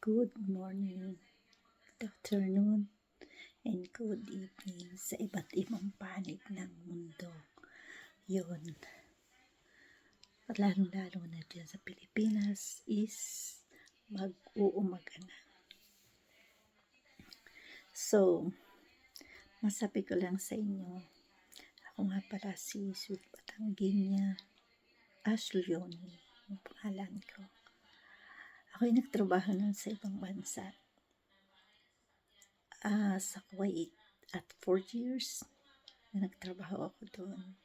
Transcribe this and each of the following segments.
Good morning, good afternoon, and good evening sa iba't ibang panig ng mundo. Yun, lalo na dyan sa Pilipinas is mag-uumaga na. So, masabi ko lang sa inyo, ako nga pala si Sweet Batangginia Aslioni, yung pangalan ko. Ako'y nagtrabaho nun sa ibang bansa. Sa Kuwait at 4 years na nagtrabaho ako doon.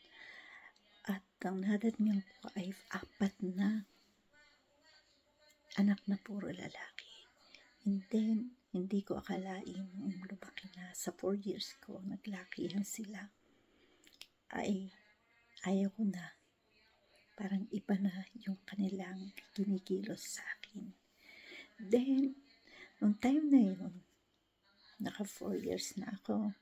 At ang nadating ko ay 4 na anak na puro lalaki. And then, hindi ko akalain nung lumaki na sa 4 years ko, naglakihan sila. Ay, ayaw ko na. Parang iba na yung kanilang kinikilos sa akin. Then, nung time na yun, naka 4 years na ako.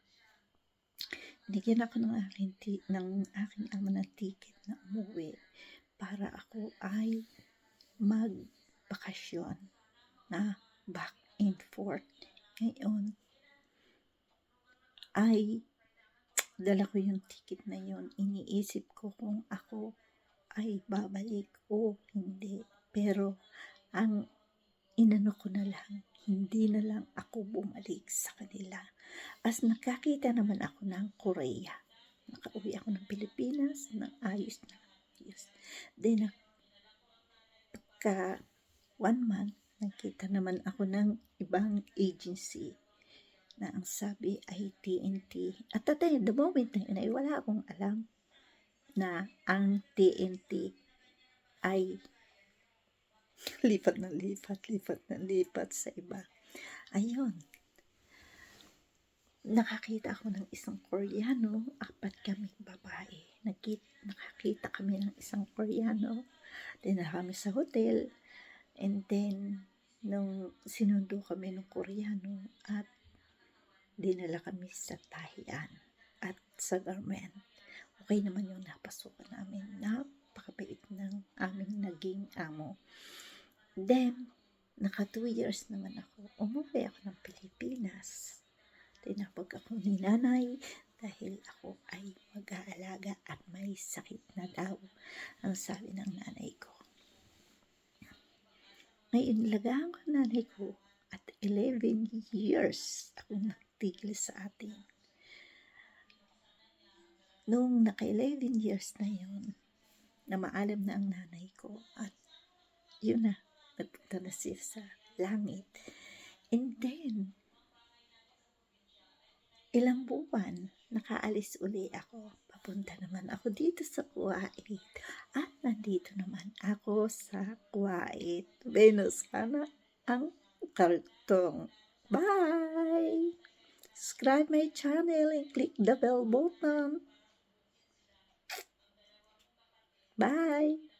Binigyan ako ng aking ama ng ticket na umuwi para ako ay magbakasyon na back and forth. Ngayon, ay dala ko yung ticket na yun. Iniisip ko kung ako ay babalik o hindi. Pero ang inano ko na lang, hindi na lang ako bumalik sa kanila. As nakakita naman ako ng Korea. Nakauwi ako ng Pilipinas, ng ayos na ayos. Then, pagka 1 month, nakita naman ako ng ibang agency na ang sabi ay TNT. At the moment na yun ay wala akong alam na ang TNT ay lipat sa iba. Ayun. Nakakita ako ng isang Koreano, 4 kaming babae. Nakakita kami ng isang Koreano. Dinala kami sa hotel. And then, nung sinundo kami ng Koreano at dinala kami sa tahian at sa garment. Okay naman yung napasukan namin. Napakabait ng aming naging amo. Then, naka 2 years naman ako. Umuwi ako ng Pilipinas. Tinapag ako ni nanay dahil ako ay mag-aalaga at may sakit na daw, ang sabi ng nanay ko. Ngayon, nilagahan ko nanay ko at 11 years ako nagtigil sa atin. Noong naka 11 years na yun, na maalam na ang nanay ko at yun na, nagpunta na siya sa langit. And then, ilang buwan, nakaalis uli ako. Papunta naman ako dito sa Kuwait. At nandito naman ako sa Kuwait. Venus sana ang kartong. Bye! Subscribe my channel and click the bell button. Bye!